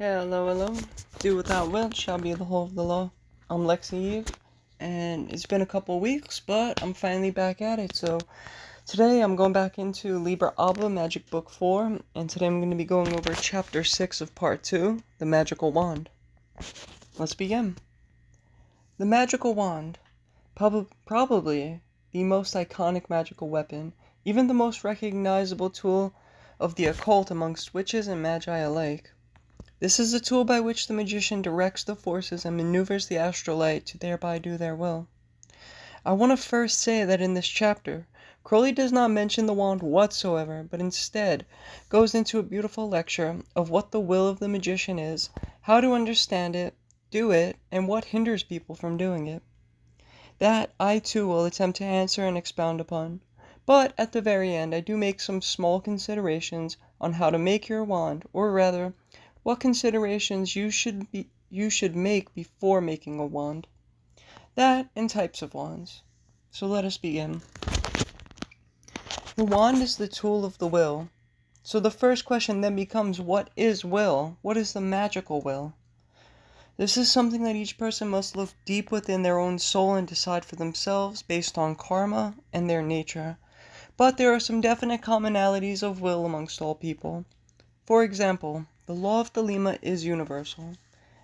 Hello, hello. Do without wilt shall be the whole of the law. I'm Lexi Eve, and it's been a couple weeks, but I'm finally back at it. So today I'm going back into Liber ABA Magic Book 4, and today I'm going to be going over Chapter 6 of Part 2, The Magical Wand. Let's begin. The Magical Wand. Probably the most iconic magical weapon, even the most recognizable tool of the occult amongst witches and magi alike. This is a tool by which the magician directs the forces and maneuvers the astral light to thereby do their will. I want to first say that in this chapter, Crowley does not mention the wand whatsoever, but instead goes into a beautiful lecture of what the will of the magician is, how to understand it, do it, and what hinders people from doing it. That I too will attempt to answer and expound upon. But at the very end, I do make some small considerations on how to make your wand, or rather, what considerations you should make before making a wand. That and types of wands. So let us begin. The wand is the tool of the will. So the first question then becomes, what is will? What is the magical will? This is something that each person must look deep within their own soul and decide for themselves based on karma and their nature. But there are some definite commonalities of will amongst all people. For example, the law of Thelema is universal,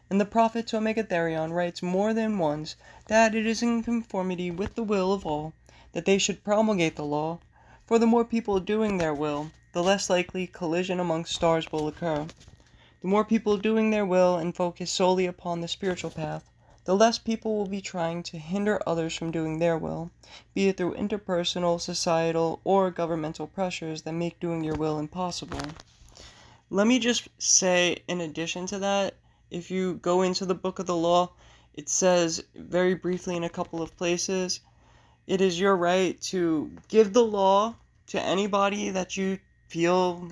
and the prophet Megatherion writes more than once that it is in conformity with the will of all that they should promulgate the law, for the more people doing their will, the less likely collision amongst stars will occur. The more people doing their will and focus solely upon the spiritual path, the less people will be trying to hinder others from doing their will, be it through interpersonal, societal, or governmental pressures that make doing your will impossible. Let me just say, in addition to that, if you go into the Book of the Law, it says very briefly in a couple of places, it is your right to give the law to anybody that you feel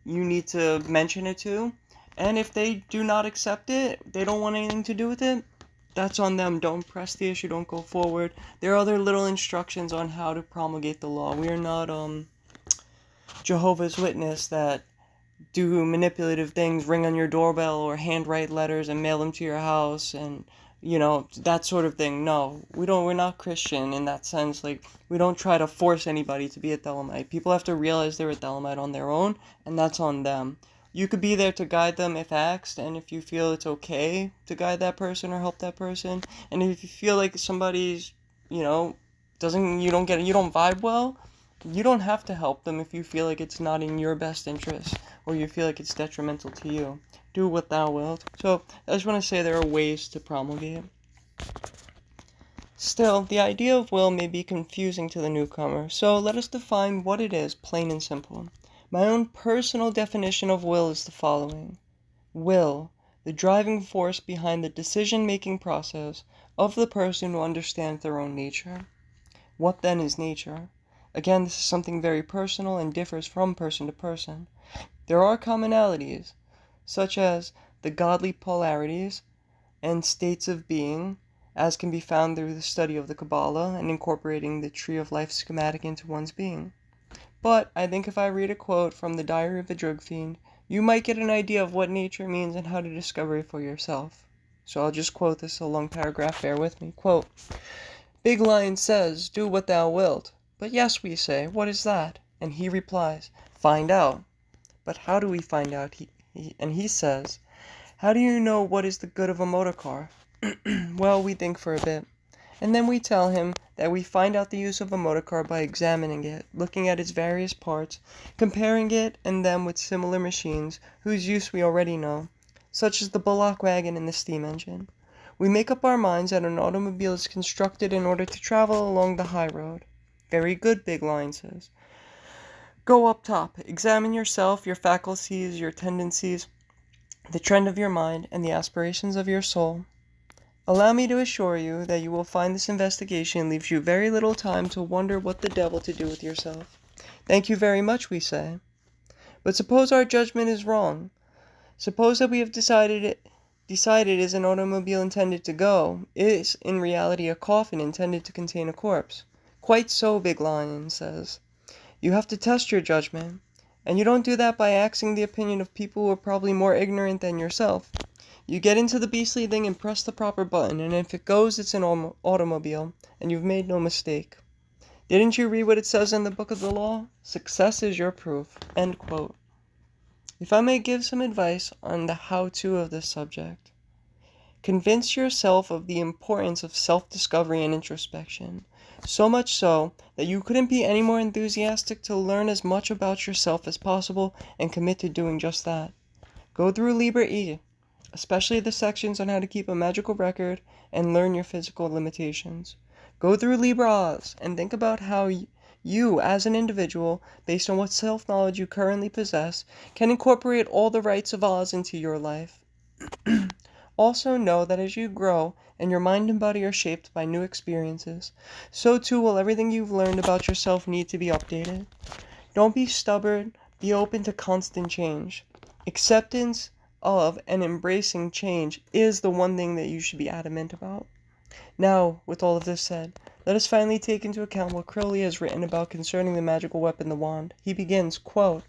you need to mention it to, and if they do not accept it, they don't want anything to do with it, that's on them. Don't press the issue, don't go forward. There are other little instructions on how to promulgate the law. We are not Jehovah's Witness that do manipulative things, ring on your doorbell or handwrite letters and mail them to your house and, that sort of thing. No, we're not Christian in that sense. Like, we don't try to force anybody to be a Thelemite. People have to realize they're a Thelemite on their own, and that's on them. You could be there to guide them if asked, and if you feel it's okay to guide that person or help that person, and if you feel like somebody's, you don't vibe well, you don't have to help them if you feel like it's not in your best interest, or you feel like it's detrimental to you. Do what thou wilt. So, I just want to say there are ways to promulgate. Still, the idea of will may be confusing to the newcomer, so let us define what it is, plain and simple. My own personal definition of will is the following. Will, the driving force behind the decision-making process of the person who understands their own nature. What then is nature? Again, this is something very personal and differs from person to person. There are commonalities, such as the godly polarities and states of being, as can be found through the study of the Kabbalah and incorporating the Tree of Life schematic into one's being. But I think if I read a quote from the Diary of a Drug Fiend, you might get an idea of what nature means and how to discover it for yourself. So I'll just quote this, a long paragraph, bear with me. Quote, Big Lion says, do what thou wilt. But yes, we say, what is that? And he replies, find out. But how do we find out? He says, how do you know what is the good of a motor car? Well, we think for a bit. And then we tell him that we find out the use of a motor car by examining it, looking at its various parts, comparing it and them with similar machines whose use we already know, such as the bullock wagon and the steam engine. We make up our minds that an automobile is constructed in order to travel along the high road. Very good, Big Lion says. Go up top, examine yourself, your faculties, your tendencies, the trend of your mind, and the aspirations of your soul. Allow me to assure you that you will find this investigation leaves you very little time to wonder what the devil to do with yourself. Thank you very much, we say. But suppose our judgment is wrong. Suppose that we have decided is an automobile intended to go, is in reality a coffin intended to contain a corpse. Quite so, Big Lion says. You have to test your judgment. And you don't do that by asking the opinion of people who are probably more ignorant than yourself. You get into the beastly thing and press the proper button, and if it goes, it's an automobile, and you've made no mistake. Didn't you read what it says in the book of the law? Success is your proof. End quote. If I may give some advice on the how-to of this subject, convince yourself of the importance of self-discovery and introspection, so much so that you couldn't be any more enthusiastic to learn as much about yourself as possible and commit to doing just that. Go through Liber ABA, especially the sections on how to keep a magical record and learn your physical limitations. Go through Liber ABA and think about how you, as an individual, based on what self-knowledge you currently possess, can incorporate all the rights of Oz into your life. Also know that as you grow and your mind and body are shaped by new experiences, so too will everything you've learned about yourself need to be updated. Don't be stubborn, be open to constant change. Acceptance of and embracing change is the one thing that you should be adamant about. Now, with all of this said, let us finally take into account what Crowley has written about concerning the magical weapon, the wand. He begins, quote,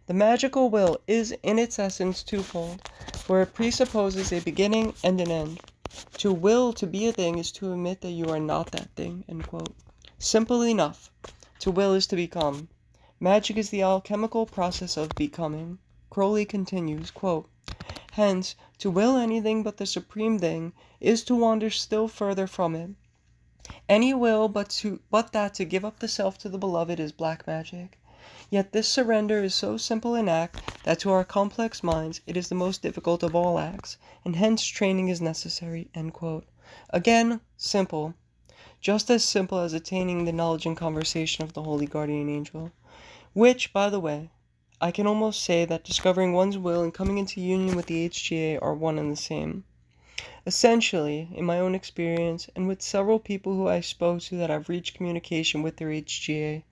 "The magical will is in its essence twofold, for it presupposes a beginning and an end. To will to be a thing is to admit that you are not that thing." End quote. Simple enough. To will is to become. Magic is the alchemical process of becoming. Crowley continues, quote, "Hence, to will anything but the supreme thing is to wander still further from it. Any will but that to give up the self to the beloved is black magic. Yet this surrender is so simple an act that to our complex minds it is the most difficult of all acts, and hence training is necessary." End quote. Again, simple. Just as simple as attaining the knowledge and conversation of the Holy Guardian Angel. Which, by the way, I can almost say that discovering one's will and coming into union with the HGA are one and the same. Essentially, in my own experience, and with several people who I spoke to that have reached communication with their HGA,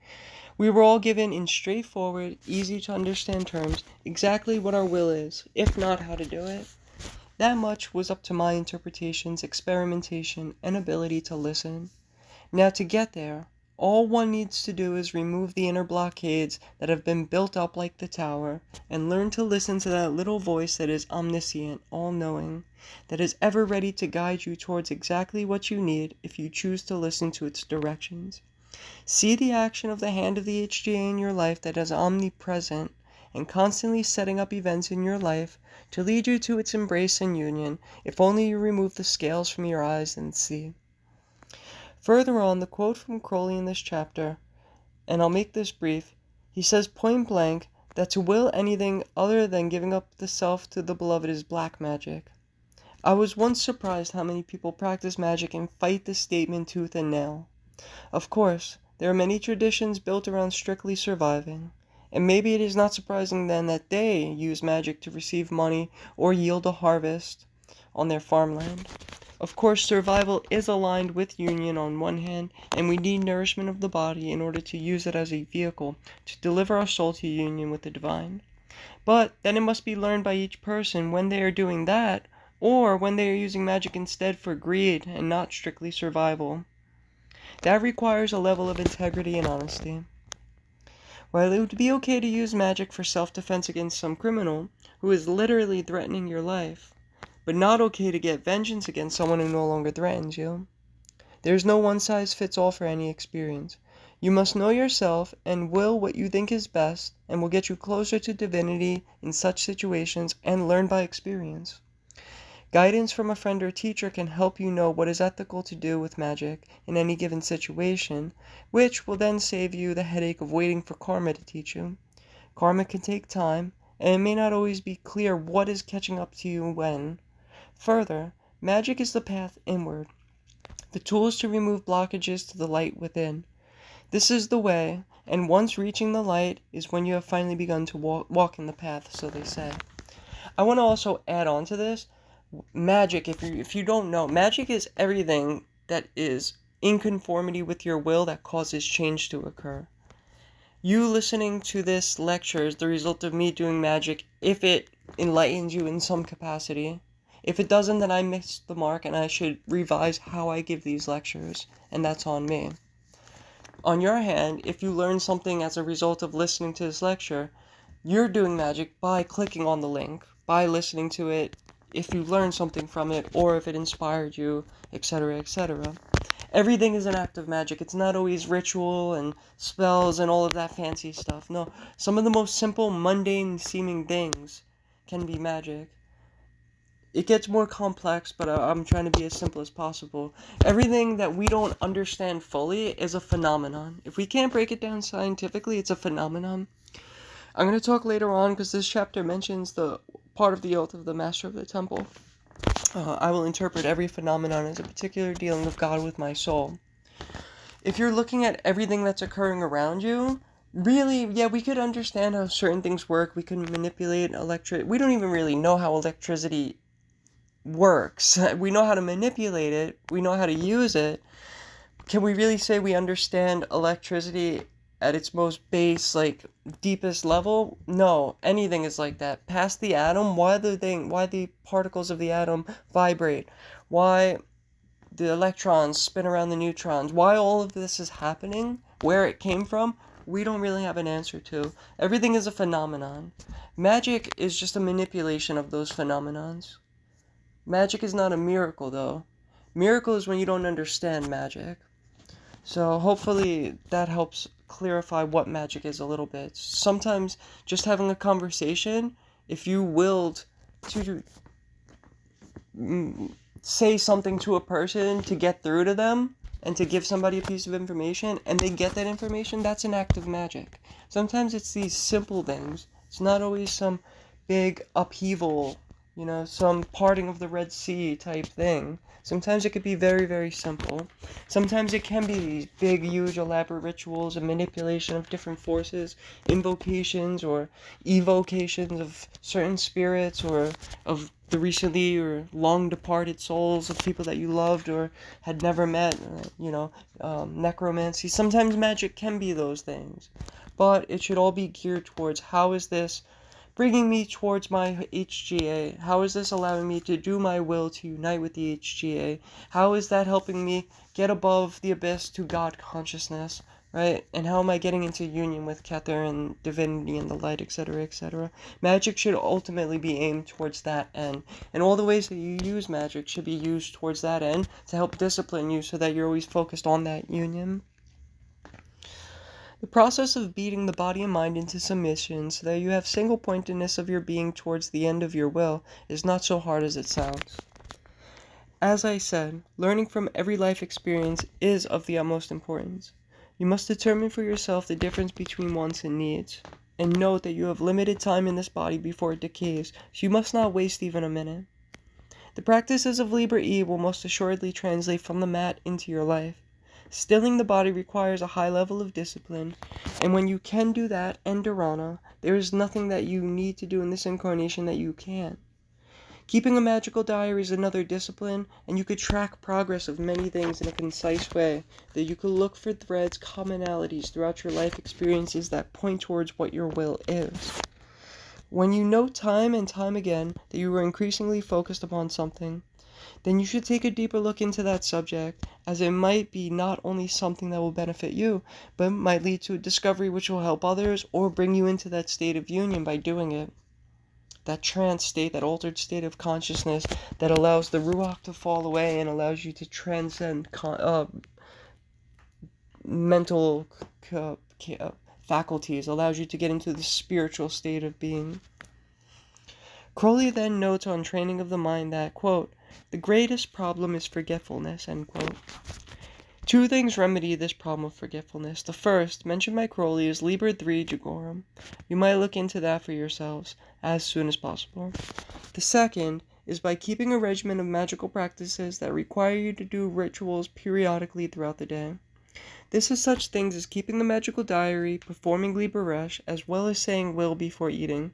we were all given in straightforward, easy to understand terms exactly what our will is, if not how to do it. That much was up to my interpretations, experimentation, and ability to listen. Now to get there, all one needs to do is remove the inner blockades that have been built up like the tower, and learn to listen to that little voice that is omniscient, all-knowing, that is ever ready to guide you towards exactly what you need if you choose to listen to its directions. See the action of the hand of the HGA in your life that is omnipresent and constantly setting up events in your life to lead you to its embrace and union, if only you remove the scales from your eyes and see. Further on, the quote from Crowley in this chapter, and I'll make this brief, he says point blank that to will anything other than giving up the self to the beloved is black magic. I was once surprised how many people practice magic and fight this statement tooth and nail. Of course, there are many traditions built around strictly surviving, and maybe it is not surprising then that they use magic to receive money or yield a harvest on their farmland. Of course, survival is aligned with union on one hand, and we need nourishment of the body in order to use it as a vehicle to deliver our soul to union with the divine. But then it must be learned by each person when they are doing that, or when they are using magic instead for greed and not strictly survival. That requires a level of integrity and honesty. While it would be okay to use magic for self-defense against some criminal who is literally threatening your life, but not okay to get vengeance against someone who no longer threatens you. There is no one-size-fits-all for any experience. You must know yourself and will what you think is best and will get you closer to divinity in such situations and learn by experience. Guidance from a friend or teacher can help you know what is ethical to do with magic in any given situation, which will then save you the headache of waiting for karma to teach you. Karma can take time, and it may not always be clear what is catching up to you when. Further, magic is the path inward, the tools to remove blockages to the light within. This is the way, and once reaching the light is when you have finally begun to walk in the path, so they say. I want to also add on to this, magic, if you don't know, magic is everything that is in conformity with your will that causes change to occur. You listening to this lecture is the result of me doing magic if it enlightens you in some capacity. If it doesn't, then I missed the mark and I should revise how I give these lectures, and that's on me. On your hand, if you learn something as a result of listening to this lecture, You're doing magic by clicking on the link, by listening to it, if you learned something from it, or if it inspired you, etc., etc. Everything is an act of magic. It's not always ritual and spells and all of that fancy stuff. No, some of the most simple, mundane seeming things can be magic. It gets more complex, but I'm trying to be as simple as possible. Everything that we don't understand fully is a phenomenon. If we can't break it down scientifically, it's a phenomenon. I'm going to talk later on, because this chapter mentions the part of the oath of the Master of the Temple. I will interpret every phenomenon as a particular dealing of God with my soul. If you're looking at everything that's occurring around you, really, yeah, we could understand how certain things work. We can manipulate electricity. We don't even really know how electricity works. We know how to manipulate it. We know how to use it. Can we really say we understand electricity at its most base, like, deepest level? No, anything is like that. Past the atom, why the particles of the atom vibrate, why the electrons spin around the neutrons, why all of this is happening, where it came from, we don't really have an answer to. Everything is a phenomenon. Magic is just a manipulation of those phenomenons. Magic is not a miracle, though. Miracle is when you don't understand magic. So hopefully that helps clarify what magic is a little bit. Sometimes just having a conversation, if you willed to say something to a person to get through to them and to give somebody a piece of information and they get that information, that's an act of magic. Sometimes it's these simple things. It's not always some big upheaval, some parting of the Red Sea type thing. Sometimes it could be very, very simple. Sometimes it can be these big, huge, elaborate rituals and manipulation of different forces, invocations or evocations of certain spirits or of the recently or long departed souls of people that you loved or had never met, necromancy. Sometimes magic can be those things, but it should all be geared towards how is this bringing me towards my HGA? How is this allowing me to do my will to unite with the HGA? How is that helping me get above the abyss to God consciousness, right? And how am I getting into union with Kether and divinity and the light, etc., etc.? Magic should ultimately be aimed towards that end. And all the ways that you use magic should be used towards that end to help discipline you so that you're always focused on that union. The process of beating the body and mind into submission so that you have single-pointedness of your being towards the end of your will is not so hard as it sounds. As I said, learning from every life experience is of the utmost importance. You must determine for yourself the difference between wants and needs, and note that you have limited time in this body before it decays, so you must not waste even a minute. The practices of Liber ABA will most assuredly translate from the mat into your life. Stilling the body requires a high level of discipline, and when you can do that and dharana, there is nothing that you need to do in this incarnation that you can't. Keeping a magical diary is another discipline, and you could track progress of many things in a concise way, that you could look for threads, commonalities throughout your life experiences that point towards what your will is. When you note time and time again that you are increasingly focused upon something, then you should take a deeper look into that subject, as it might be not only something that will benefit you, but might lead to a discovery which will help others or bring you into that state of union by doing it. That trance state, that altered state of consciousness that allows the ruach to fall away and allows you to transcend mental faculties, allows you to get into the spiritual state of being. Crowley then notes on training of the mind that, quote, "The greatest problem is forgetfulness," end quote. Two things remedy this problem of forgetfulness. The first, mentioned by Crowley, is Liber 3 Jugorum. You might look into that for yourselves as soon as possible. The second is by keeping a regimen of magical practices that require you to do rituals periodically throughout the day. This is such things as keeping the magical diary, performing Liber Resh, as well as saying will before eating.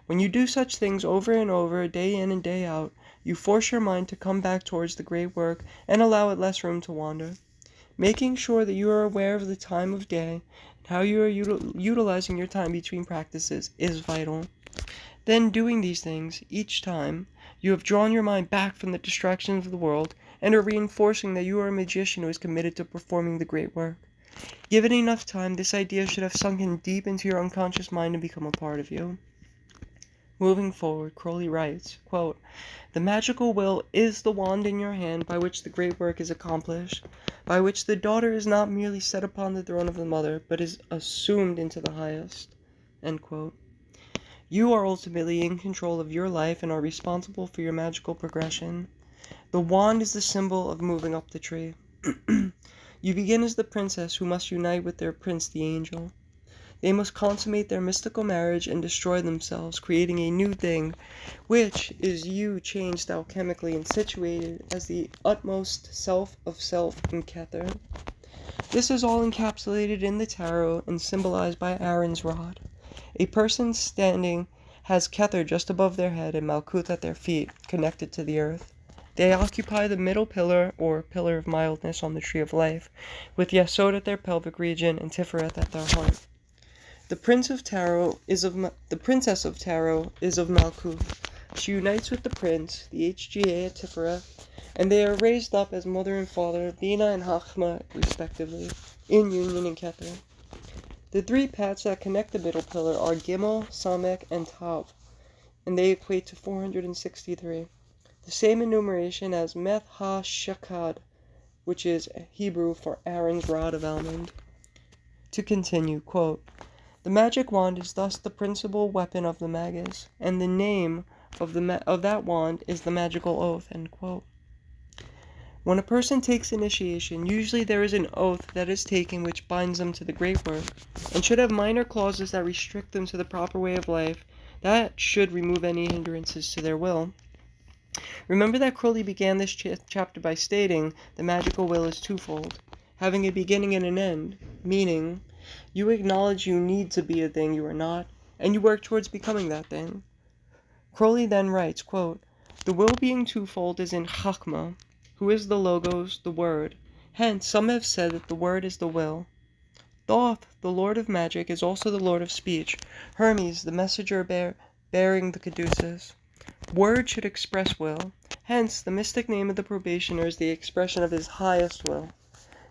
When you do such things over and over, day in and day out, you force your mind to come back towards the great work and allow it less room to wander. Making sure that you are aware of the time of day and how you are utilizing your time between practices is vital. Then doing these things, each time, you have drawn your mind back from the distractions of the world and are reinforcing that you are a magician who is committed to performing the great work. Give it enough time, this idea should have sunk in deep into your unconscious mind and become a part of you. Moving forward, Crowley writes, quote, "The magical will is the wand in your hand by which the great work is accomplished, by which the daughter is not merely set upon the throne of the mother, but is assumed into the highest." End quote. You are ultimately in control of your life and are responsible for your magical progression. The wand is the symbol of moving up the tree. You begin as the princess who must unite with their prince, the angel. They must consummate their mystical marriage and destroy themselves, creating a new thing, which is you changed alchemically and situated as the utmost self of self in Kether. This is all encapsulated in the tarot and symbolized by Aaron's rod. A person standing has Kether just above their head and Malkuth at their feet, connected to the earth. They occupy the middle pillar, or pillar of mildness, on the tree of life, with Yesod at their pelvic region and Tiferet at their heart. The princess of tarot is of Malkuth. She unites with the prince, the HGA at Tiferet, and they are raised up as mother and father, Bina and Chachma, respectively, in union in Kether. The three paths that connect the middle pillar are Gimel, Samek, and Tav, and they equate to 463. The same enumeration as Meth Ha-Shakad, which is Hebrew for Aaron's rod of almond. To continue, quote, "The magic wand is thus the principal weapon of the magus, and the name of that wand is the magical oath." End quote. When a person takes initiation, usually there is an oath that is taken which binds them to the great work, and should have minor clauses that restrict them to the proper way of life, that should remove any hindrances to their will. Remember that Crowley began this chapter by stating the magical will is twofold, having a beginning and an end, meaning you acknowledge you need to be a thing you are not, and you work towards becoming that thing. Crowley then writes, quote, "The will being twofold is in Chachma, who is the Logos, the Word. Hence, some have said that the Word is the will. Thoth, the Lord of Magic, is also the Lord of Speech, Hermes, the messenger bearing the caduceus. Word should express will. Hence, the mystic name of the probationer is the expression of his highest will.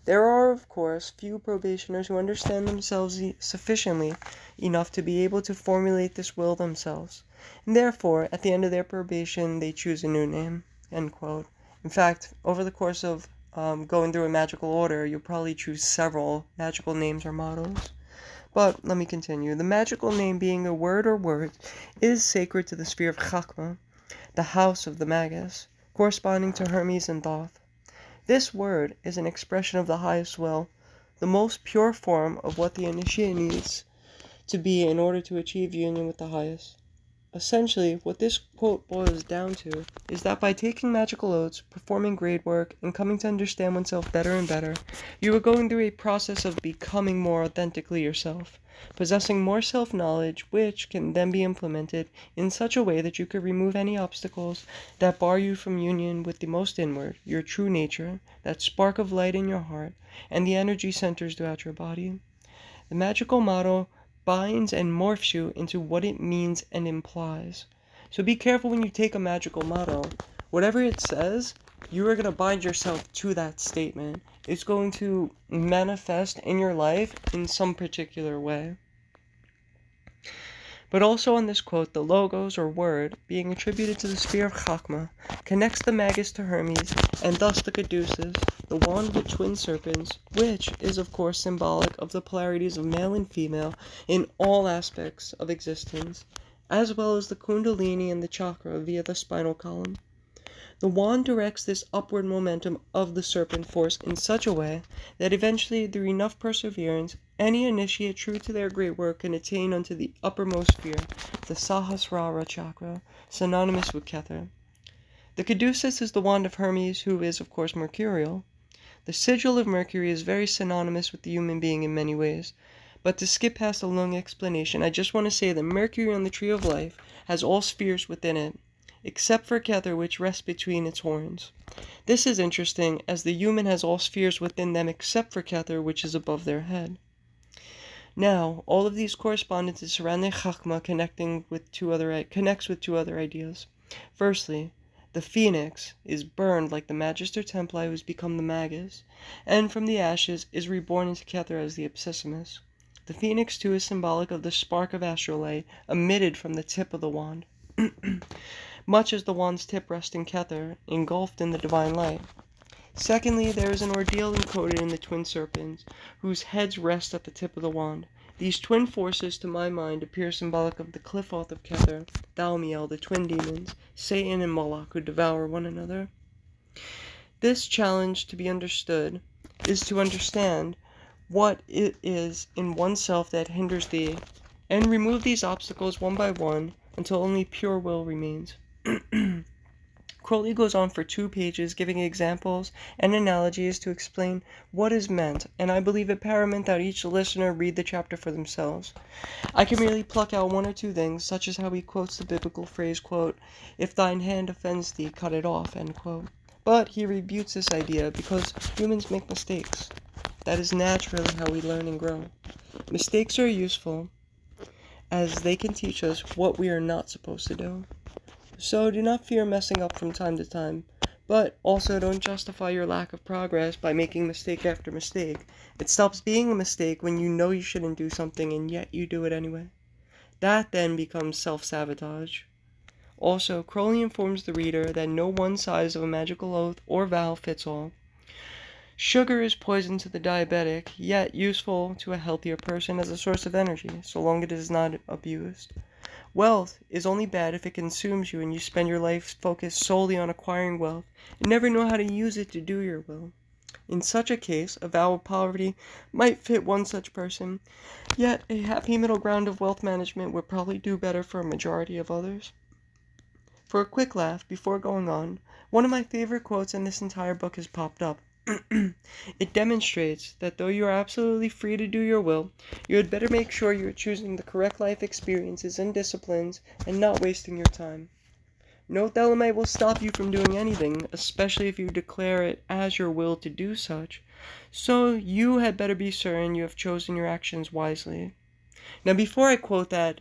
There are, of course, few probationers who understand themselves sufficiently enough to be able to formulate this will themselves, and therefore, at the end of their probation, they choose a new name." End quote. In fact, over the course of going through a magical order, you'll probably choose several magical names or mottos. But let me continue. The magical name, being a word or words, is sacred to the sphere of Chachma, the house of the magus, corresponding to Hermes and Thoth. This word is an expression of the highest will, the most pure form of what the initiate needs to be in order to achieve union with the highest. Essentially, what this quote boils down to is that by taking magical oaths, performing great work, and coming to understand oneself better and better, you are going through a process of becoming more authentically yourself, possessing more self-knowledge, which can then be implemented in such a way that you could remove any obstacles that bar you from union with the most inward, your true nature, that spark of light in your heart, and the energy centers throughout your body. The magical motto binds and morphs you into what it means and implies. So be careful when you take a magical motto. Whatever it says, you are going to bind yourself to that statement. It's going to manifest in your life in some particular way. But also on this quote, the logos, or word, being attributed to the sphere of Chachma, connects the magus to Hermes, and thus the caduceus, the wand with twin serpents, which is of course symbolic of the polarities of male and female in all aspects of existence, as well as the kundalini and the chakra via the spinal column. The wand directs this upward momentum of the serpent force in such a way that eventually, through enough perseverance, any initiate true to their great work can attain unto the uppermost sphere, the Sahasrara chakra, synonymous with Kether. The caduceus is the wand of Hermes, who is, of course, mercurial. The sigil of Mercury is very synonymous with the human being in many ways. But to skip past a long explanation, I just want to say that Mercury on the Tree of Life has all spheres within it, except for Kether, which rests between its horns. This is interesting, as the human has all spheres within them except for Kether, which is above their head. Now, all of these correspondences surrounding Chachma connects with two other ideas. Firstly, The phoenix is burned like the Magister Templi who has become the Magus, and from the ashes is reborn into Kether as the Abscissimus. The phoenix, too, is symbolic of the spark of astral light emitted from the tip of the wand, much as the wand's tip rests in Kether, engulfed in the divine light. Secondly, there is an ordeal encoded in the twin serpents, whose heads rest at the tip of the wand. These twin forces, to my mind, appear symbolic of the Qliphoth of Kether, Thaumiel, the twin demons, Satan and Moloch, who devour one another. This challenge to be understood is to understand what it is in oneself that hinders thee, and remove these obstacles one by one until only pure will remains. Crowley goes on for 2 pages giving examples and analogies to explain what is meant, and I believe it paramount that each listener read the chapter for themselves. I can merely pluck out 1 or 2 things, such as how he quotes the biblical phrase, quote, "If thine hand offends thee, cut it off," end quote. But he rebukes this idea because humans make mistakes. That is naturally how we learn and grow. Mistakes are useful, as they can teach us what we are not supposed to do. So do not fear messing up from time to time, but also don't justify your lack of progress by making mistake after mistake. It stops being a mistake when you know you shouldn't do something and yet you do it anyway. That then becomes self-sabotage. Also, Crowley informs the reader that no one size of a magical oath or vow fits all. Sugar is poison to the diabetic, yet useful to a healthier person as a source of energy, so long as it is not abused. Wealth is only bad if it consumes you and you spend your life focused solely on acquiring wealth and never know how to use it to do your will. In such a case, a vow of poverty might fit one such person, yet a happy middle ground of wealth management would probably do better for a majority of others. For a quick laugh, before going on, one of my favorite quotes in this entire book has popped up. It demonstrates that though you are absolutely free to do your will, you had better make sure you are choosing the correct life experiences and disciplines and not wasting your time. No Thelemite will stop you from doing anything, especially if you declare it as your will to do such, so you had better be certain you have chosen your actions wisely. Now before I quote that,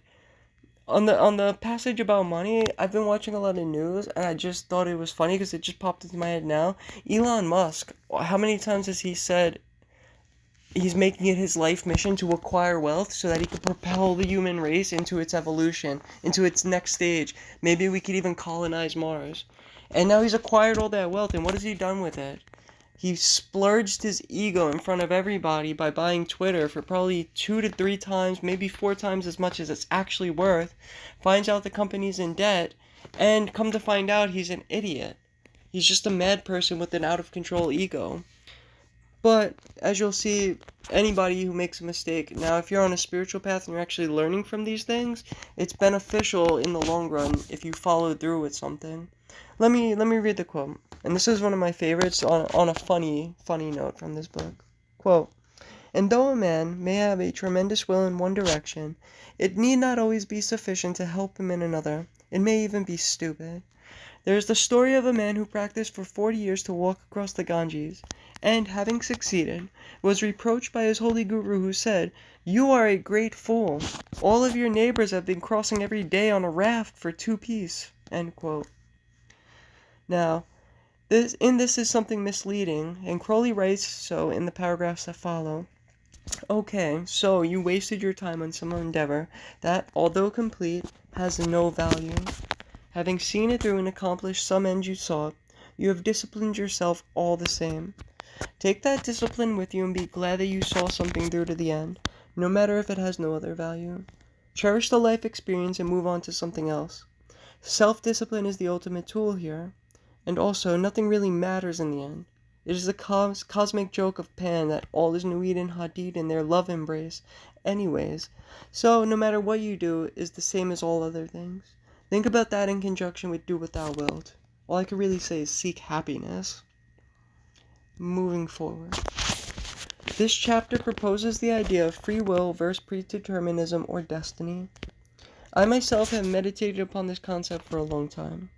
on the passage about money, I've been watching a lot of news, and I just thought it was funny because it just popped into my head now. Elon Musk, how many times has he said he's making it his life mission to acquire wealth so that he could propel the human race into its evolution, into its next stage? Maybe we could even colonize Mars. And now he's acquired all that wealth, and what has he done with it? He splurged his ego in front of everybody by buying Twitter for probably 2 to 3 times, maybe 4 times as much as it's actually worth, finds out the company's in debt, and come to find out he's an idiot. He's just a mad person with an out-of-control ego. But, as you'll see, anybody who makes a mistake, now if you're on a spiritual path and you're actually learning from these things, it's beneficial in the long run if you follow through with something. Let me read the quote. And this is one of my favorites on a funny note from this book. Quote, "And though a man may have a tremendous will in one direction, it need not always be sufficient to help him in another. It may even be stupid. There is the story of a man who practiced for 40 years to walk across the Ganges, and, having succeeded, was reproached by his holy guru, who said, 'You are a great fool. All of your neighbors have been crossing every day on a raft for 2 piece. End quote. Now, this is something misleading, and Crowley writes so in the paragraphs that follow. Okay, so you wasted your time on some endeavor that, although complete, has no value. Having seen it through and accomplished some end you sought, you have disciplined yourself all the same. Take that discipline with you and be glad that you saw something through to the end, no matter if it has no other value. Cherish the life experience and move on to something else. Self-discipline is the ultimate tool here. And also, nothing really matters in the end. It is the cosmic joke of Pan that all is Nuit and Hadid in their love embrace anyways. So, no matter what you do, is the same as all other things. Think about that in conjunction with do what thou wilt. All I can really say is seek happiness. Moving forward. This chapter proposes the idea of free will versus predeterminism or destiny. I myself have meditated upon this concept for a long time.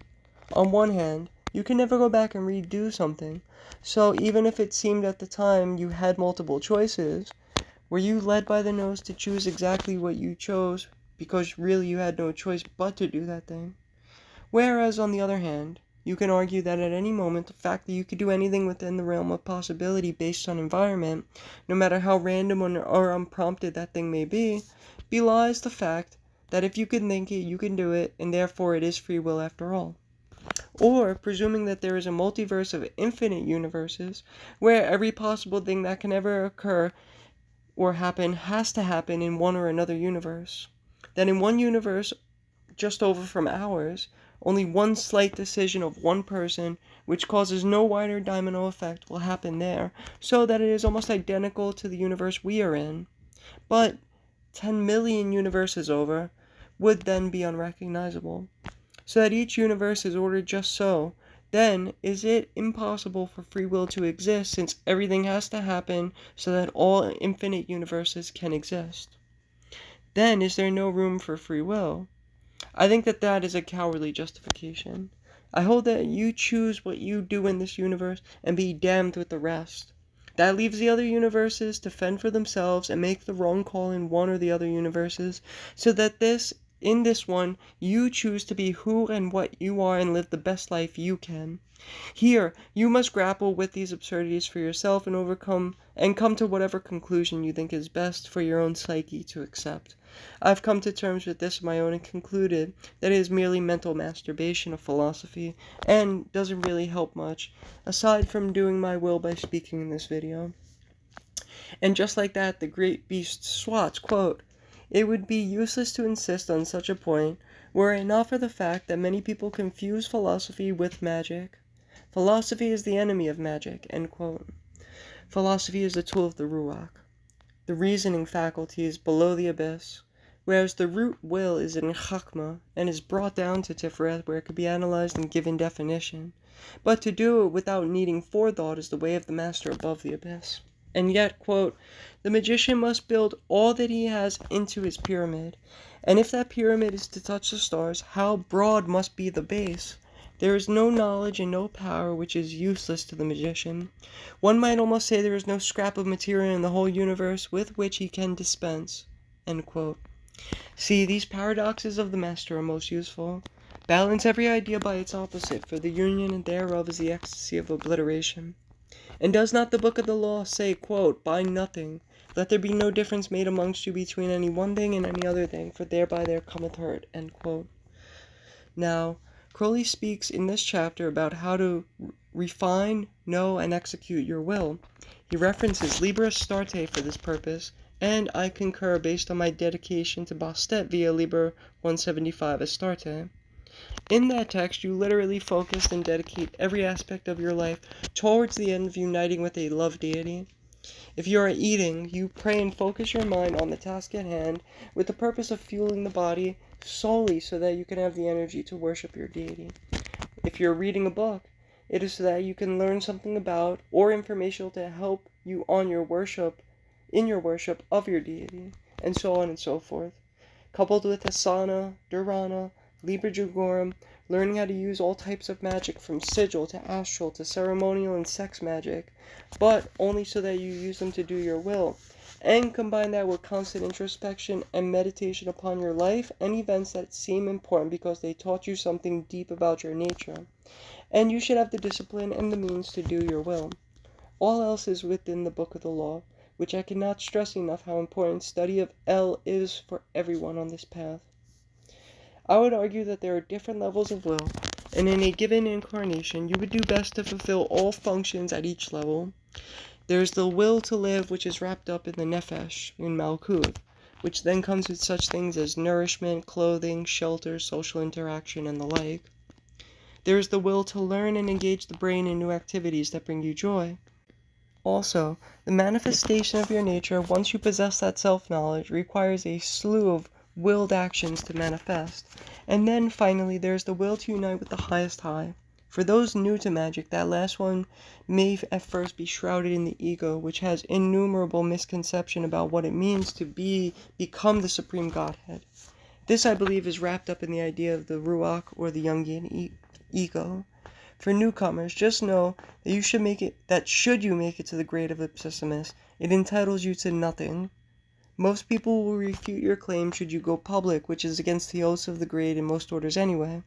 On one hand, you can never go back and redo something, so even if it seemed at the time you had multiple choices, were you led by the nose to choose exactly what you chose because really you had no choice but to do that thing? Whereas, on the other hand, you can argue that at any moment, the fact that you could do anything within the realm of possibility based on environment, no matter how random or unprompted that thing may be, belies the fact that if you can think it, you can do it, and therefore it is free will after all. Or, presuming that there is a multiverse of infinite universes, where every possible thing that can ever occur or happen has to happen in one or another universe, that in one universe just over from ours, only one slight decision of one person, which causes no wider domino effect, will happen there, so that it is almost identical to the universe we are in, but 10 million universes over, would then be unrecognizable. So that each universe is ordered just so, then is it impossible for free will to exist, since everything has to happen so that all infinite universes can exist. Then is there no room for free will? I think that that is a cowardly justification. I hold that you choose what you do in this universe and be damned with the rest. That leaves the other universes to fend for themselves and make the wrong call in one or the other universes, so that in this one, you choose to be who and what you are and live the best life you can. Here, you must grapple with these absurdities for yourself and come to whatever conclusion you think is best for your own psyche to accept. I've come to terms with this of my own and concluded that it is merely mental masturbation of philosophy and doesn't really help much, aside from doing my will by speaking in this video. And just like that, the great beast swats, quote, "It would be useless to insist on such a point, were it not for the fact that many people confuse philosophy with magic. Philosophy is the enemy of magic," end quote. Philosophy is the tool of the Ruach. The reasoning faculty is below the abyss, whereas the root will is in Chakma and is brought down to Tiferet, where it could be analyzed and given definition. But to do it without needing forethought is the way of the master above the abyss. And yet, quote, "The magician must build all that he has into his pyramid, and if that pyramid is to touch the stars, how broad must be the base? There is no knowledge and no power which is useless to the magician. One might almost say there is no scrap of material in the whole universe with which he can dispense." End quote. See, these paradoxes of the master are most useful. Balance every idea by its opposite, for the union thereof is the ecstasy of obliteration. And does not the book of the law say, quote, "Buy nothing, let there be no difference made amongst you between any one thing and any other thing, for thereby there cometh hurt," end quote. Now, Crowley speaks in this chapter about how to refine, know, and execute your will. He references Liber Astarte for this purpose, and I concur based on my dedication to Bastet via Liber 175 Astarte. In that text, you literally focus and dedicate every aspect of your life towards the end of uniting with a love deity. If you are eating, you pray and focus your mind on the task at hand with the purpose of fueling the body solely so that you can have the energy to worship your deity. If you're reading a book, it is so that you can learn something about or information to help you in your worship of your deity, and so on and so forth. Coupled with asana, dharana, Liber Jugorum, learning how to use all types of magic from sigil to astral to ceremonial and sex magic, but only so that you use them to do your will, and combine that with constant introspection and meditation upon your life and events that seem important because they taught you something deep about your nature, and you should have the discipline and the means to do your will. All else is within the book of the law, which I cannot stress enough how important study of El is for everyone on this path. I would argue that there are different levels of will, and in a given incarnation, you would do best to fulfill all functions at each level. There is the will to live, which is wrapped up in the nefesh, in Malkuth, which then comes with such things as nourishment, clothing, shelter, social interaction, and the like. There is the will to learn and engage the brain in new activities that bring you joy. Also, the manifestation of your nature, once you possess that self-knowledge, requires a slew of willed actions to manifest. And then, finally, there is the will to unite with the highest high. For those new to magic, that last one may at first be shrouded in the ego, which has innumerable misconception about what it means to become the supreme Godhead. This, I believe, is wrapped up in the idea of the Ruach, or the Jungian ego. For newcomers, just know that should you make it to the grade of Ipsissimus, it entitles you to nothing. Most people will refute your claim should you go public, which is against the oaths of the grade in most orders anyway.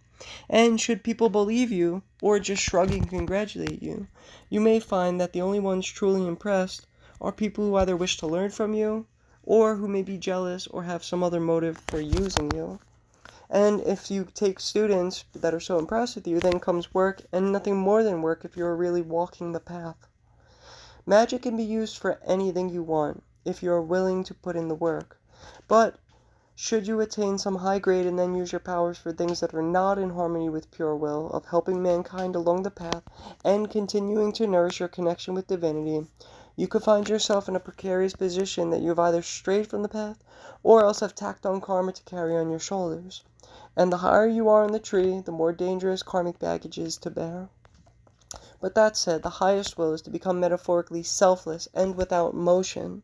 And should people believe you, or just shrug and congratulate you, you may find that the only ones truly impressed are people who either wish to learn from you, or who may be jealous or have some other motive for using you. And if you take students that are so impressed with you, then comes work, and nothing more than work if you're really walking the path. Magic can be used for anything you want, if you are willing to put in the work. But should you attain some high grade and then use your powers for things that are not in harmony with pure will, of helping mankind along the path, and continuing to nourish your connection with divinity, you could find yourself in a precarious position that you have either strayed from the path, or else have tacked on karma to carry on your shoulders. And the higher you are in the tree, the more dangerous karmic baggage is to bear. But that said, the highest will is to become metaphorically selfless and without motion.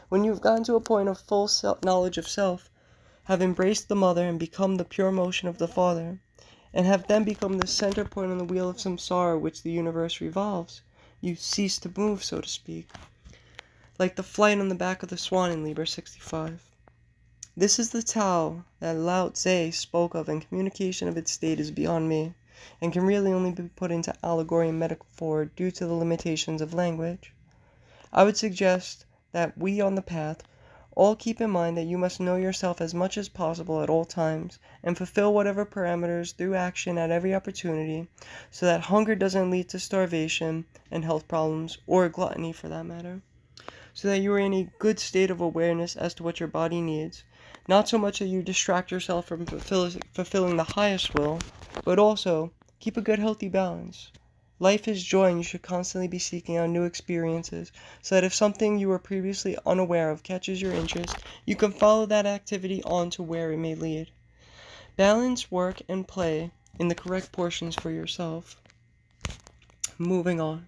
When you have gotten to a point of full knowledge of self, have embraced the mother and become the pure motion of the father, and have then become the center point on the wheel of samsara which the universe revolves, you cease to move, so to speak, like the flight on the back of the swan in Liber 65. This is the Tao that Lao Tse spoke of, and communication of its state is beyond me, and can really only be put into allegory and metaphor due to the limitations of language. I would suggest that we on the path all keep in mind that you must know yourself as much as possible at all times, and fulfill whatever parameters through action at every opportunity, so that hunger doesn't lead to starvation and health problems, or gluttony for that matter, so that you are in a good state of awareness as to what your body needs, not so much that you distract yourself from fulfilling the highest will, but also keep a good healthy balance. Life is joy, and you should constantly be seeking out new experiences, so that if something you were previously unaware of catches your interest, you can follow that activity on to where it may lead. Balance work and play in the correct portions for yourself. Moving on.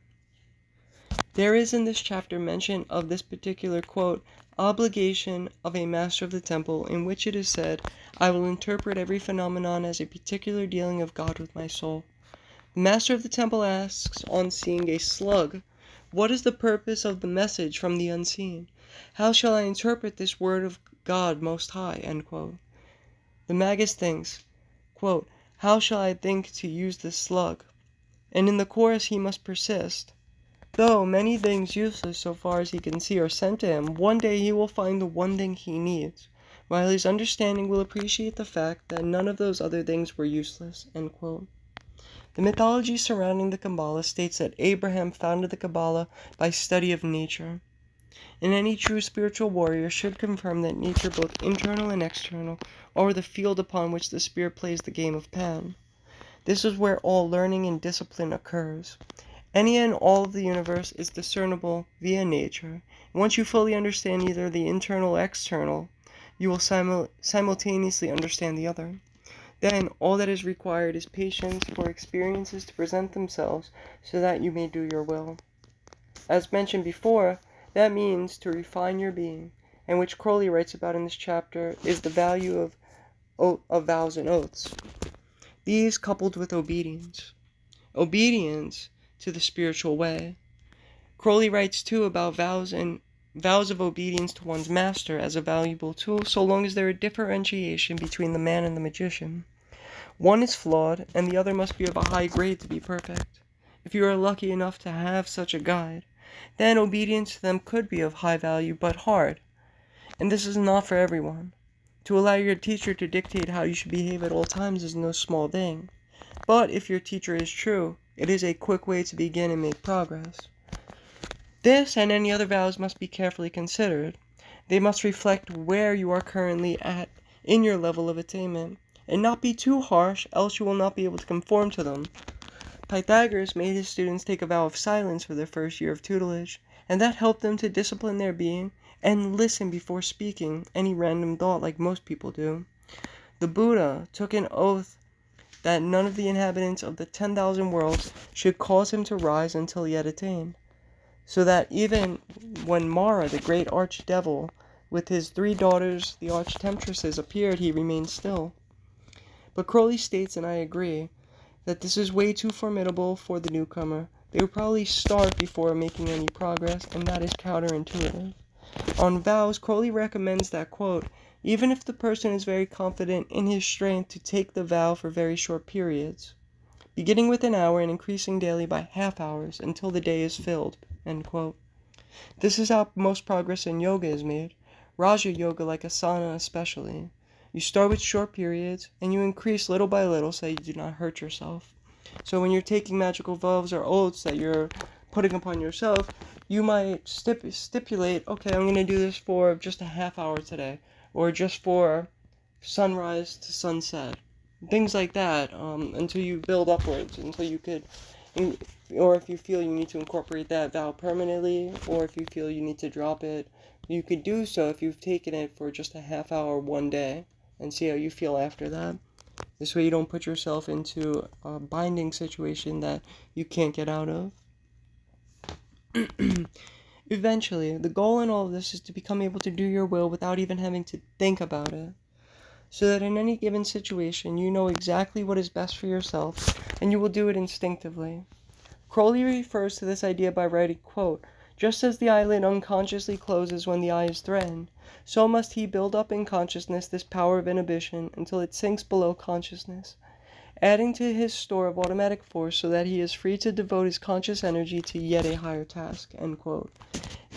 There is in this chapter mention of this particular quote, obligation of a master of the temple, in which it is said, I will interpret every phenomenon as a particular dealing of God with my soul. The master of the temple asks, on seeing a slug, what is the purpose of the message from the unseen? How shall I interpret this word of God Most High? End quote. The magus thinks, quote, how shall I think to use this slug? And in the chorus he must persist. Though many things useless so far as he can see are sent to him, one day he will find the one thing he needs, while his understanding will appreciate the fact that none of those other things were useless. End quote. The mythology surrounding the Kabbalah states that Abraham founded the Kabbalah by study of nature. And any true spiritual warrior should confirm that nature, both internal and external, are the field upon which the spirit plays the game of Pan. This is where all learning and discipline occurs. Any and all of the universe is discernible via nature, and once you fully understand either the internal or external, you will simultaneously understand the other. Then all that is required is patience for experiences to present themselves so that you may do your will. As mentioned before, that means to refine your being, and which Crowley writes about in this chapter is the value of vows and oaths. These coupled with obedience to the spiritual way. Crowley writes too about vows of obedience to one's master as a valuable tool, so long as there is differentiation between the man and the magician. One is flawed, and the other must be of a high grade to be perfect. If you are lucky enough to have such a guide, then obedience to them could be of high value, but hard. And this is not for everyone. To allow your teacher to dictate how you should behave at all times is no small thing. But if your teacher is true, it is a quick way to begin and make progress. This and any other vows must be carefully considered. They must reflect where you are currently at in your level of attainment, and not be too harsh, else you will not be able to conform to them. Pythagoras made his students take a vow of silence for their first year of tutelage, and that helped them to discipline their being and listen before speaking any random thought like most people do. The Buddha took an oath that none of the inhabitants of the 10,000 worlds should cause him to rise until he had attained, so that even when Mara, the great archdevil, with his 3 daughters, the archtemptresses, appeared, he remained still. But Crowley states, and I agree, that this is way too formidable for the newcomer. They would probably starve before making any progress, and that is counterintuitive. On vows, Crowley recommends that, quote, even if the person is very confident in his strength to take the vow for very short periods, beginning with an hour and increasing daily by half hours until the day is filled, end quote. This is how most progress in yoga is made. Raja yoga, like asana especially. You start with short periods, and you increase little by little so you do not hurt yourself. So when you're taking magical vows or oaths that you're putting upon yourself, you might stipulate, okay, I'm going to do this for just a half hour today, or just for sunrise to sunset. Things like that, until you build upwards, until you could, or if you feel you need to incorporate that vow permanently, or if you feel you need to drop it, you could do so if you've taken it for just a half hour one day, and see how you feel after that. This way you don't put yourself into a binding situation that you can't get out of. Eventually, the goal in all of this is to become able to do your will without even having to think about it, so that in any given situation you know exactly what is best for yourself, and you will do it instinctively. Crowley refers to this idea by writing, quote, just as the eyelid unconsciously closes when the eye is threatened, so must he build up in consciousness this power of inhibition until it sinks below consciousness, adding to his store of automatic force so that he is free to devote his conscious energy to yet a higher task, end quote.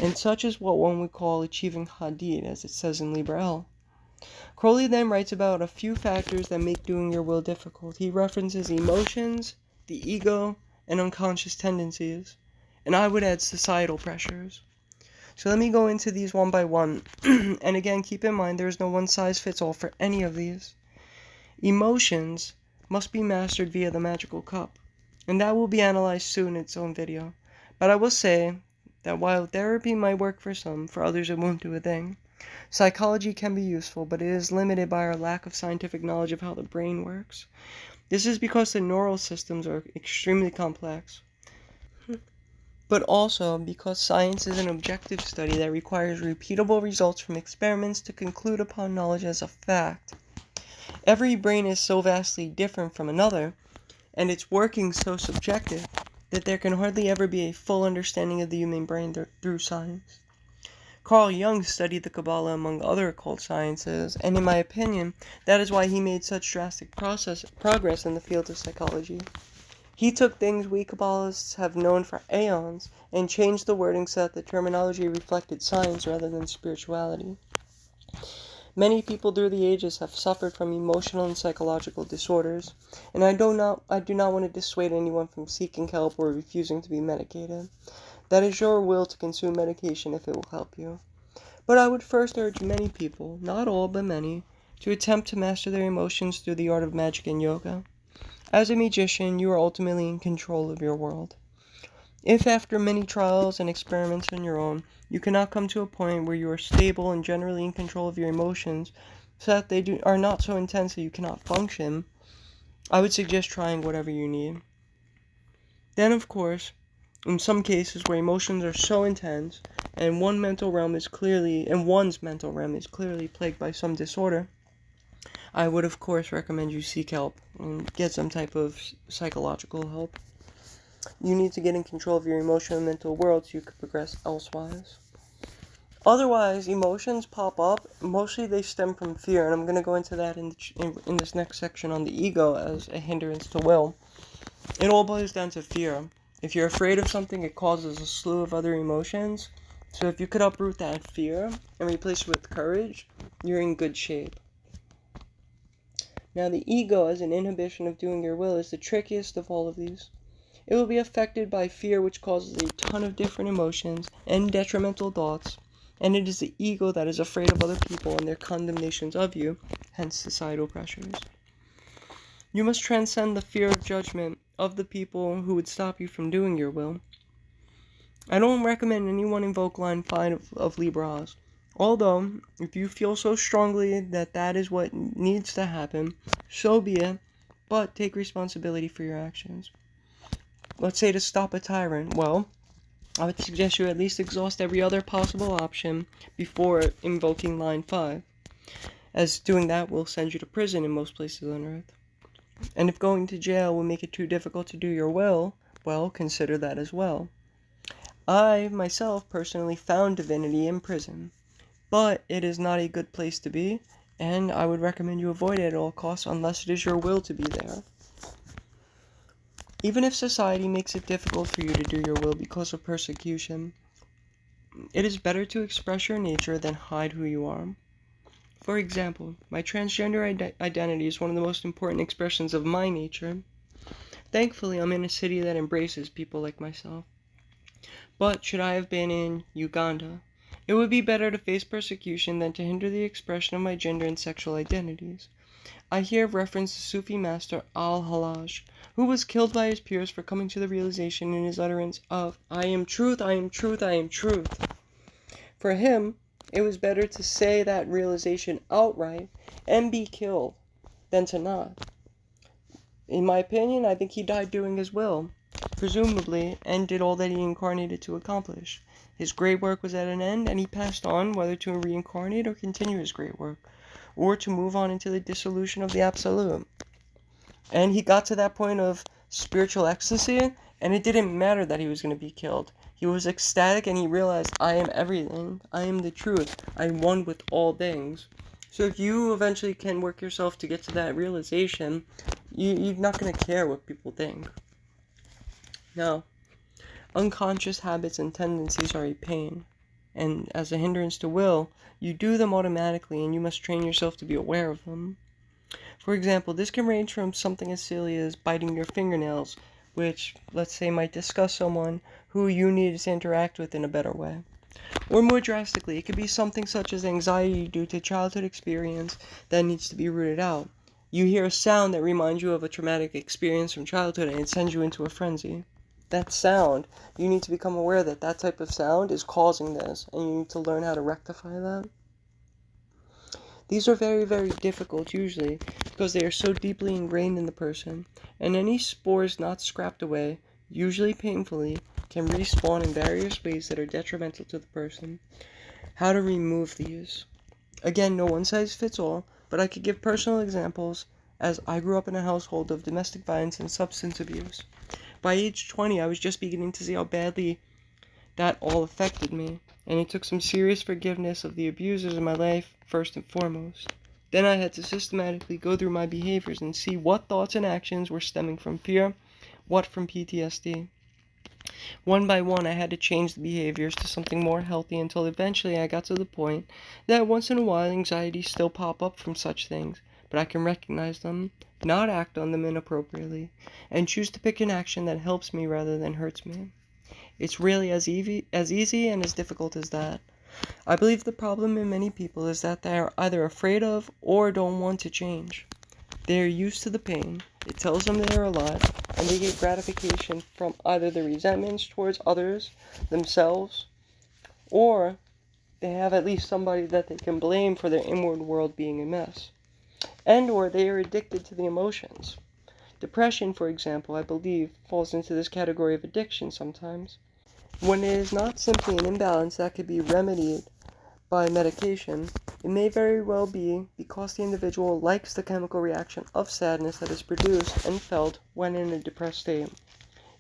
And such is what one would call achieving hadid, as it says in Liber ABA. Crowley then writes about a few factors that make doing your will difficult. He references emotions, the ego, and unconscious tendencies, and I would add societal pressures. So let me go into these one by one, and again, keep in mind there is no one-size-fits-all for any of these. Emotions must be mastered via the magical cup, and that will be analyzed soon in its own video. But I will say that while therapy might work for some, for others it won't do a thing. Psychology can be useful, but it is limited by our lack of scientific knowledge of how the brain works. This is because the neural systems are extremely complex, but also because science is an objective study that requires repeatable results from experiments to conclude upon knowledge as a fact. Every brain is so vastly different from another, and its working so subjective, that there can hardly ever be a full understanding of the human brain through science. Carl Jung studied the Kabbalah among other occult sciences, and in my opinion, that is why he made such drastic progress in the field of psychology. He took things we Kabbalists have known for aeons and changed the wording so that the terminology reflected science rather than spirituality. Many people through the ages have suffered from emotional and psychological disorders, and I do not want to dissuade anyone from seeking help or refusing to be medicated. That is your will to consume medication if it will help you. But I would first urge many people, not all but many, to attempt to master their emotions through the art of magic and yoga. As a magician, you are ultimately in control of your world. If after many trials and experiments on your own, you cannot come to a point where you are stable and generally in control of your emotions, so that they are not so intense that you cannot function, I would suggest trying whatever you need. Then, of course, in some cases where emotions are so intense, and one's mental realm is clearly plagued by some disorder, I would of course recommend you seek help and get some type of psychological help. You need to get in control of your emotional and mental world so you can progress elsewise. Otherwise, emotions pop up. Mostly they stem from fear, and I'm going to go into that in this next section on the ego as a hindrance to will. It all boils down to fear. If you're afraid of something, it causes a slew of other emotions. So if you could uproot that fear and replace it with courage, you're in good shape. Now, the ego as an inhibition of doing your will is the trickiest of all of these. It will be affected by fear, which causes a ton of different emotions and detrimental thoughts, and it is the ego that is afraid of other people and their condemnations of you, hence societal pressures. You must transcend the fear of judgment of the people who would stop you from doing your will. I don't recommend anyone invoke line 5 of Liber ABA. Although, if you feel so strongly that that is what needs to happen, so be it, but take responsibility for your actions. Let's say to stop a tyrant. Well, I would suggest you at least exhaust every other possible option before invoking line 5, as doing that will send you to prison in most places on earth. And if going to jail will make it too difficult to do your will, well, consider that as well. I, myself, personally found divinity in prison, but it is not a good place to be, and I would recommend you avoid it at all costs unless it is your will to be there. Even if society makes it difficult for you to do your will because of persecution, it is better to express your nature than hide who you are. For example, my transgender identity is one of the most important expressions of my nature. Thankfully, I'm in a city that embraces people like myself. But should I have been in Uganda, it would be better to face persecution than to hinder the expression of my gender and sexual identities. I here reference the Sufi master Al-Hallaj, who was killed by his peers for coming to the realization in his utterance of, "I am truth, I am truth, I am truth." For him, it was better to say that realization outright and be killed than to not. In my opinion, I think he died doing his will, presumably, and did all that he incarnated to accomplish. His great work was at an end, and he passed on whether to reincarnate or continue his great work, or to move on into the dissolution of the Absolute. And he got to that point of spiritual ecstasy, and it didn't matter that he was going to be killed. He was ecstatic, and he realized, I am everything. I am the truth. I am one with all things. So if you eventually can work yourself to get to that realization, you're not going to care what people think. Now, unconscious habits and tendencies are a pain, and as a hindrance to will, you do them automatically, and you must train yourself to be aware of them. For example, this can range from something as silly as biting your fingernails, which, let's say, might disgust someone who you need to interact with in a better way. Or more drastically, it could be something such as anxiety due to childhood experience that needs to be rooted out. You hear a sound that reminds you of a traumatic experience from childhood and it sends you into a frenzy. That sound, you need to become aware that that type of sound is causing this, and you need to learn how to rectify that. These are very, very difficult usually, because they are so deeply ingrained in the person, and any spores not scrapped away, usually painfully, can respawn in various ways that are detrimental to the person. How to remove these? Again, no one size fits all, but I could give personal examples, as I grew up in a household of domestic violence and substance abuse. By age 20, I was just beginning to see how badly that all affected me, and it took some serious forgiveness of the abusers in my life, first and foremost. Then I had to systematically go through my behaviors and see what thoughts and actions were stemming from fear, what from PTSD. One by one, I had to change the behaviors to something more healthy until eventually I got to the point that once in a while anxieties still pop up from such things, but I can recognize them, not act on them inappropriately, and choose to pick an action that helps me rather than hurts me. It's really as easy and as difficult as that. I believe the problem in many people is that they are either afraid of or don't want to change. They are used to the pain, it tells them they are alive, and they get gratification from either the resentments towards others, themselves, or they have at least somebody that they can blame for their inward world being a mess. And or they are addicted to the emotions. Depression, for example, I believe, falls into this category of addiction sometimes. When it is not simply an imbalance that could be remedied by medication, it may very well be because the individual likes the chemical reaction of sadness that is produced and felt when in a depressed state.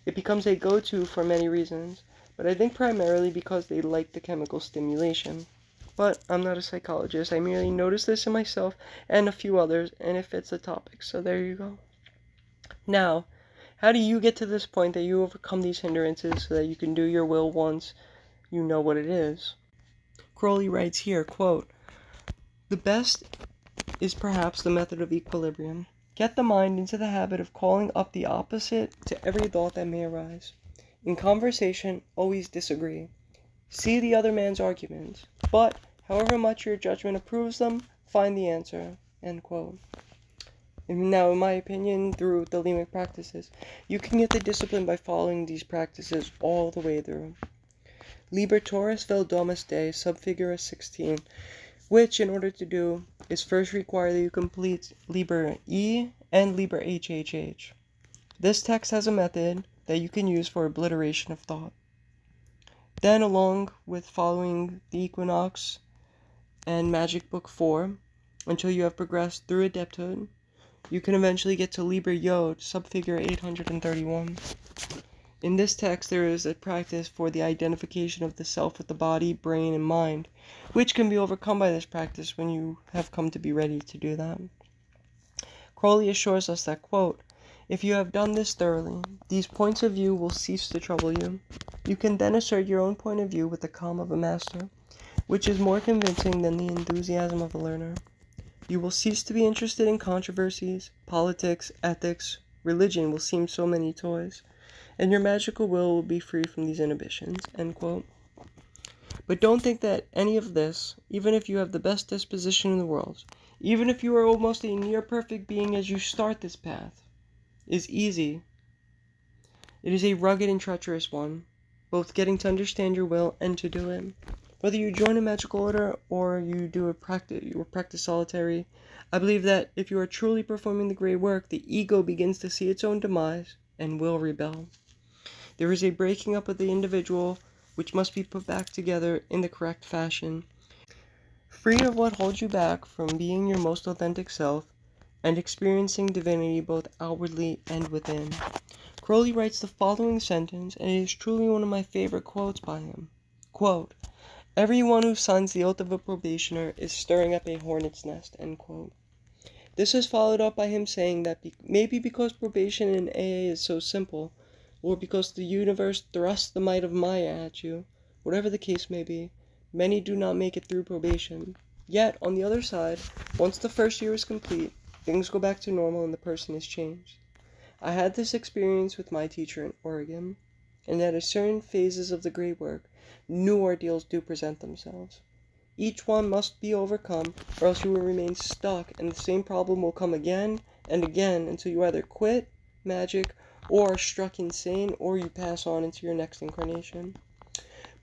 It becomes a go-to for many reasons, but I think primarily because they like the chemical stimulation. But I'm not a psychologist, I merely noticed this in myself and a few others, and it fits the topic, so there you go. Now, how do you get to this point that you overcome these hindrances so that you can do your will once you know what it is? Crowley writes here, quote, "The best is perhaps the method of equilibrium. Get the mind into the habit of calling up the opposite to every thought that may arise. In conversation, always disagree. See the other man's arguments, but, however much your judgment approves them, find the answer." End quote. And now, in my opinion, through the Limerick practices, you can get the discipline by following these practices all the way through. Liber Taurus vel domus Dei, subfigura 16, which, in order to do, is first require that you complete Liber E and Liber HHH. This text has a method that you can use for obliteration of thought. Then, along with following the Equinox and Magic Book 4, until you have progressed through Adepthood, you can eventually get to Liber Yod, subfigure 831. In this text, there is a practice for the identification of the self with the body, brain, and mind, which can be overcome by this practice when you have come to be ready to do that. Crowley assures us that, quote, "If you have done this thoroughly, these points of view will cease to trouble you. You can then assert your own point of view with the calm of a master, which is more convincing than the enthusiasm of a learner. You will cease to be interested in controversies, politics, ethics, religion will seem so many toys, and your magical will be free from these inhibitions," end quote. But don't think that any of this, even if you have the best disposition in the world, even if you are almost a near-perfect being as you start this path, is easy. It is a rugged and treacherous one, both getting to understand your will and to do it. Whether you join a magical order or you practice solitary, I believe that if you are truly performing the great work, the ego begins to see its own demise and will rebel. There is a breaking up of the individual which must be put back together in the correct fashion, free of what holds you back from being your most authentic self and experiencing divinity both outwardly and within. Crowley writes the following sentence, and it is truly one of my favorite quotes by him. Quote, "Everyone who signs the oath of a probationer is stirring up a hornet's nest," end quote. This is followed up by him saying that maybe because probation in AA is so simple, or because the universe thrusts the might of Maya at you, whatever the case may be, many do not make it through probation. Yet, on the other side, once the first year is complete, things go back to normal and the person is changed. I had this experience with my teacher in Oregon, and at certain phases of the great work, new ordeals do present themselves. Each one must be overcome, or else you will remain stuck, and the same problem will come again and again until you either quit magic, or are struck insane, or you pass on into your next incarnation.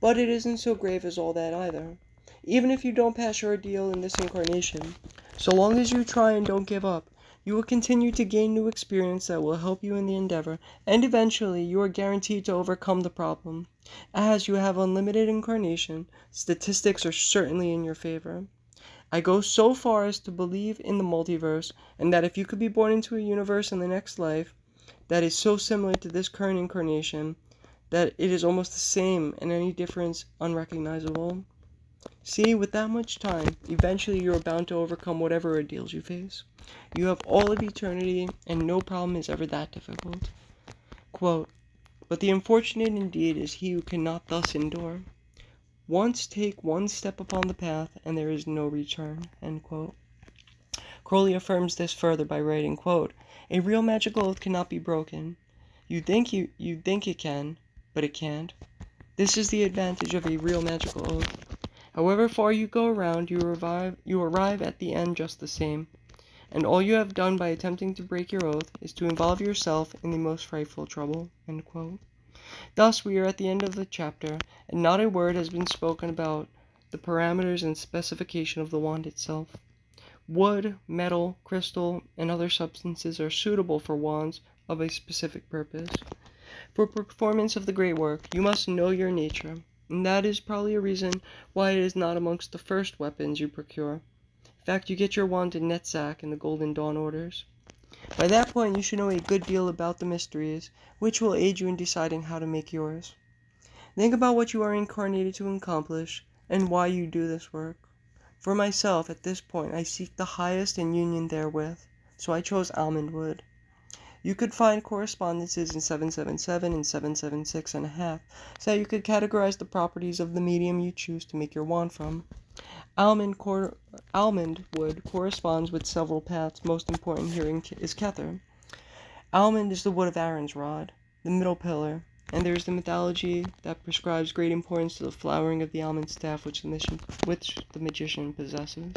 But it isn't so grave as all that either. Even if you don't pass your ordeal in this incarnation, so long as you try and don't give up, you will continue to gain new experience that will help you in the endeavor, and eventually you are guaranteed to overcome the problem. As you have unlimited incarnation, statistics are certainly in your favor. I go so far as to believe in the multiverse, and that if you could be born into a universe in the next life that is so similar to this current incarnation, that it is almost the same and any difference unrecognizable. See, with that much time, eventually you are bound to overcome whatever ordeals you face. You have all of eternity, and no problem is ever that difficult. Quote, "But the unfortunate indeed is he who cannot thus endure. Once take one step upon the path, and there is no return," end quote. Crowley affirms this further by writing, quote, "A real magical oath cannot be broken. You think it can, but it can't. This is the advantage of a real magical oath. However far you go around, you arrive at the end just the same, and all you have done by attempting to break your oath is to involve yourself in the most frightful trouble," end quote. Thus, we are at the end of the chapter, and not a word has been spoken about the parameters and specification of the wand itself. Wood, metal, crystal, and other substances are suitable for wands of a specific purpose. For performance of the great work, you must know your nature, and that is probably a reason why it is not amongst the first weapons you procure. In fact, you get your wand in Netzach in the Golden Dawn orders. By that point, you should know a good deal about the mysteries, which will aid you in deciding how to make yours. Think about what you are incarnated to accomplish, and why you do this work. For myself, at this point, I seek the highest in union therewith, so I chose almond wood. You could find correspondences in 777 and 776.5, so that you could categorize the properties of the medium you choose to make your wand from. Almond wood corresponds with several paths. Most important here is Kether. Almond is the wood of Aaron's rod, the middle pillar, and there is the mythology that prescribes great importance to the flowering of the almond staff which the magician possesses.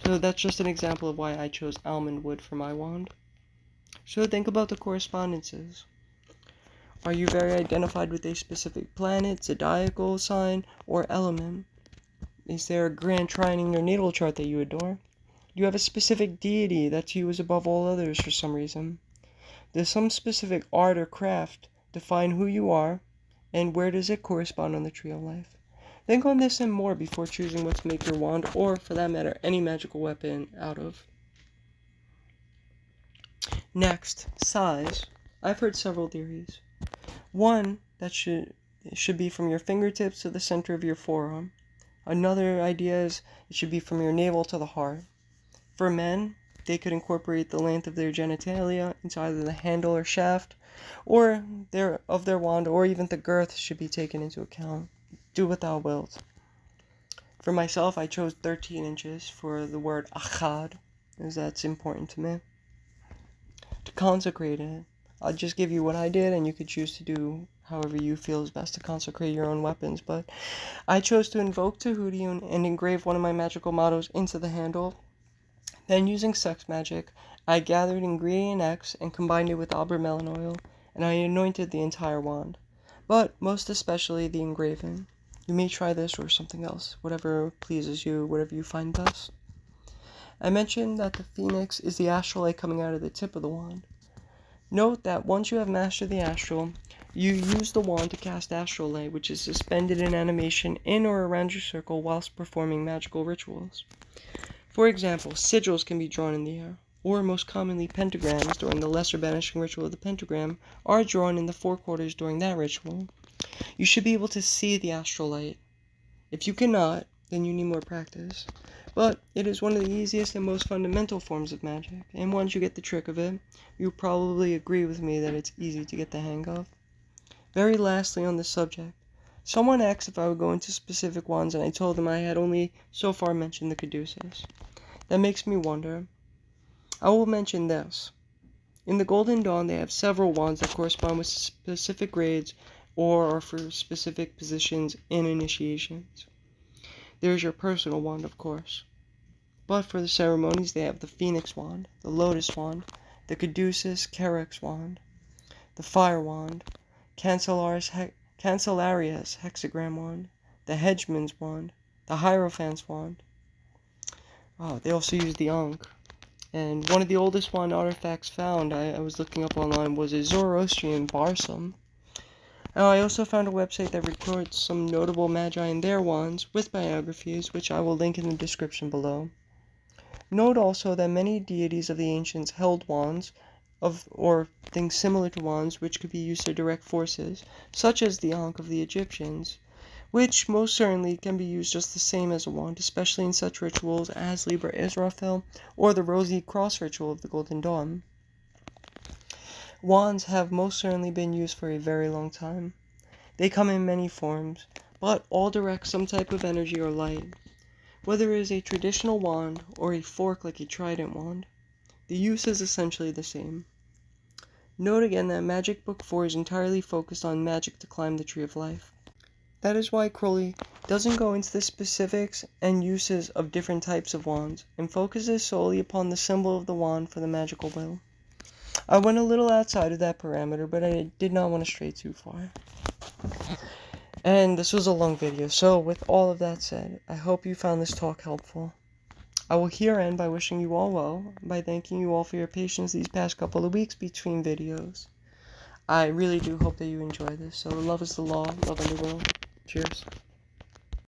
So that's just an example of why I chose almond wood for my wand. So think about the correspondences. Are you very identified with a specific planet, zodiacal sign, or element? Is there a grand trine in your natal chart that you adore? Do you have a specific deity that to you is above all others for some reason? Does some specific art or craft define who you are, and where does it correspond on the tree of life? Think on this and more before choosing what to make your wand, or for that matter, any magical weapon out of. Next, size. I've heard several theories. One that should be from your fingertips to the center of your forearm. Another idea is it should be from your navel to the heart. For men, they could incorporate the length of their genitalia into either the handle or shaft, or their wand, or even the girth should be taken into account. Do what thou wilt. For myself, I chose 13 inches for the word achad, as that's important to me. To consecrate it, I'll just give you what I did, and you could choose to do however you feel is best to consecrate your own weapons, but I chose to invoke Tahuti and engrave one of my magical mottos into the handle. Then, using sex magic, I gathered ingredient X and combined it with albermelon oil, and I anointed the entire wand, but most especially the engraving. You may try this or something else, whatever pleases you, whatever you find best. I mentioned that the phoenix is the astral light coming out of the tip of the wand. Note that once you have mastered the astral, you use the wand to cast astral light, which is suspended in animation in or around your circle whilst performing magical rituals. For example, sigils can be drawn in the air, or most commonly pentagrams during the lesser banishing ritual of the pentagram are drawn in the four quarters during that ritual. You should be able to see the astral light. If you cannot, then you need more practice. But it is one of the easiest and most fundamental forms of magic, and once you get the trick of it, you'll probably agree with me that it's easy to get the hang of. Very lastly on this subject, someone asked if I would go into specific wands, and I told them I had only so far mentioned the caduceus. That makes me wonder. I will mention this. In the Golden Dawn, they have several wands that correspond with specific grades or are for specific positions in initiations. There's your personal wand, of course. But for the ceremonies, they have the Phoenix wand, the Lotus wand, the Caduceus Carex wand, the Fire wand, Cancellarius hexagram wand, the Hedgeman's wand, the Hierophant's wand. They also use the Ankh. And one of the oldest wand artifacts found, I was looking up online, was a Zoroastrian barsum. I also found a website that records some notable magi and their wands with biographies, which I will link in the description below. Note also that many deities of the ancients held wands, or things similar to wands, which could be used to direct forces, such as the Ankh of the Egyptians, which most certainly can be used just the same as a wand, especially in such rituals as Liber Israfel or the Rosy Cross ritual of the Golden Dawn. Wands have most certainly been used for a very long time. They come in many forms, but all direct some type of energy or light. Whether it is a traditional wand or a fork like a trident wand, the use is essentially the same. Note again that Magic Book 4 is entirely focused on magic to climb the tree of life. That is why Crowley doesn't go into the specifics and uses of different types of wands, and focuses solely upon the symbol of the wand for the magical will. I went a little outside of that parameter, but I did not want to stray too far. And this was a long video, so with all of that said, I hope you found this talk helpful. I will here end by wishing you all well, by thanking you all for your patience these past couple of weeks between videos. I really do hope that you enjoy this, so love is the law, love in the world. Cheers.